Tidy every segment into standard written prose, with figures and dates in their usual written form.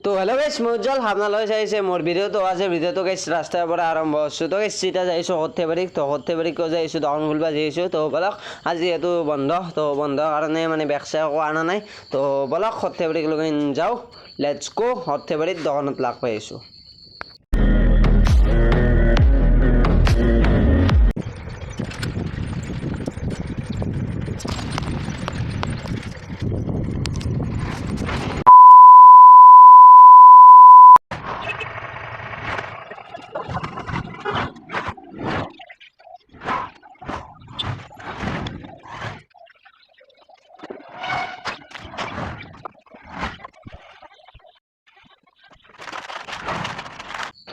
তো hello guys মই উজ্জ্বল আপনালোকে চাইছে মোৰ ভিডিও তো আজিৰ ভিডিওটো গাইস ৰাস্তাৰ পৰা আৰম্ভ হৈছোঁ তো গাইস চিটা যাইছোঁ সৰ্থেবাৰীক কিয় যাইছোঁ দহন খুলবা যাইছোঁ তো বলক আজি এইটো বন্ধ তো বন্ধ কাৰণে মানে বেকচা একো আনা নাই তো বলক সৰ্থেবাৰীক লৈ যাওঁ লেটছ গো সৰ্থেবাৰীত দহনত লাগ পাইছোঁ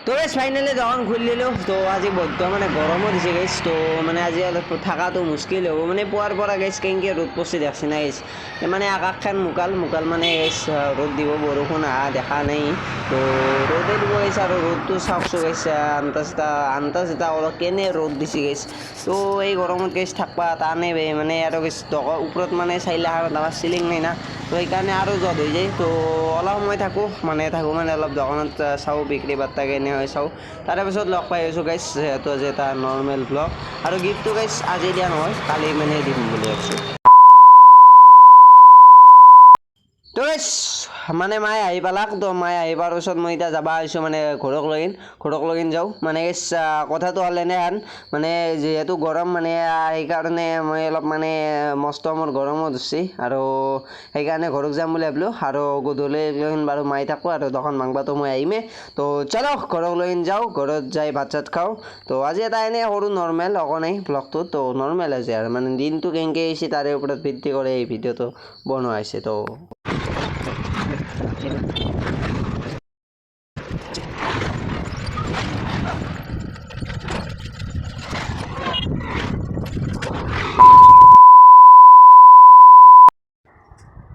তো গাইস ফাইনালি দোকান খুলিলোঁ তো আজি বৰ্তমানে গৰমো দিছে গাইছ তো মানে আজি অলপ থাকাটো মুস্কিল হ'ব মানে পুৱাৰ পৰা গাইছ কেনেকৈ ৰ'দ পৰছে দেখছি না গাইছ মানে আকাশখন মুকাল মানে গাইছ ৰ'দ দিব বৰষুণ অহা দেখা নাই তো ৰ'দে দিব গাইছ আৰু ৰ'দটো চাওকচোন গাইছ আনতাজ এটা অলপ কেনে ৰ'দ দিছে গাইছ তো এই গৰমত গাইছ থাকবা টানে মানে আৰু গাইছ ওপৰত মানে চাইলা আমাৰ চিলিং নাই না তো সেইকাৰণে আৰু জদ হৈ যায় তো অলপ সময় থাকোঁ মানে অলপ দোকানত চাওঁ বিক্ৰী বাৰ্তা কেনে হয় চাওঁ তাৰে পিছত লগ পাই আছোঁ গাইছ যিহেতু আজি এটা নৰ্মেল ব্লগ আৰু গিফ্টটো গাইছ আজি দিয়া নহয় কালি মানে দিম বুলি ভাবিছোঁ তো গাইছ মানে মায়ে আহি পালাক তো মায়ে আহি পোৱাৰ পিছত মই এতিয়া যাব আহিছোঁ মানে ঘৰক লৈ যাওঁ মানে গাইছ কথাটো হ'ল এনেহেন মানে যিহেতু গৰম মানে সেইকাৰণে মই অলপ মানে মস্ত মোৰ গৰমো ধৰিছে আৰু সেইকাৰণে ঘৰক যাম বুলি ভাবিলোঁ আৰু গধূলি বাৰু মায়ে থাকোঁ আৰু দোকান ভাঙবাতো মই আহিমেই তো চলো ঘৰক লৈ যাওঁ ঘৰত যাই ভাত চাত খাওঁ তো আজি এটা এনেই সৰু নৰ্মেল অকণেই ব্লগটো তো নৰ্মেল আছে আৰু মানে দিনটো কেনেকৈ আহিছে তাৰে ওপৰত ভিত্তি কৰি এই ভিডিঅ'টো বনোৱা হৈছে তো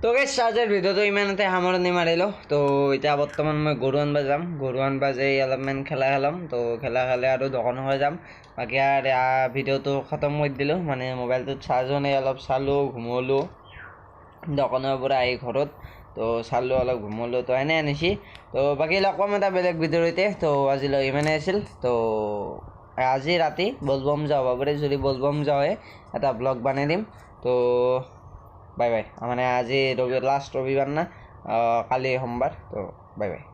তো গাইছ আজিৰ ভিডিঅ'টো ইমানতে সামৰণি মাৰিলোঁ তো এতিয়া বৰ্তমান মই গৰু আনবা যাম গৰু আনবা যাই অলপমান খেলা খেলাম তো খেলা খেলে আৰু দোকানলৈ যাম বাকী আৰু ভিডিঅ'টো খতম কৰি দিলোঁ মানে মোবাইলটোত চাৰ্জো নাই অলপ চালোঁ ঘুমলোঁ দোকানৰ পৰা আহি ঘৰত তো চালোঁ অলপ ঘুমলোঁ তো এনে আনিছি তো বাকী লগ পাম এটা বেলেগ ভিডিঅ'তে তো আজিলৈ ইমানেই আছিল তো আজি ৰাতি বলবম যাওঁ বাবুৰে যদি বলবম যাওঁহে এটা ব্লগ বনাই দিম তো বাই বাই মানে আজি লাষ্ট ৰবিবাৰ না কালি সোমবাৰ তো বাই বাই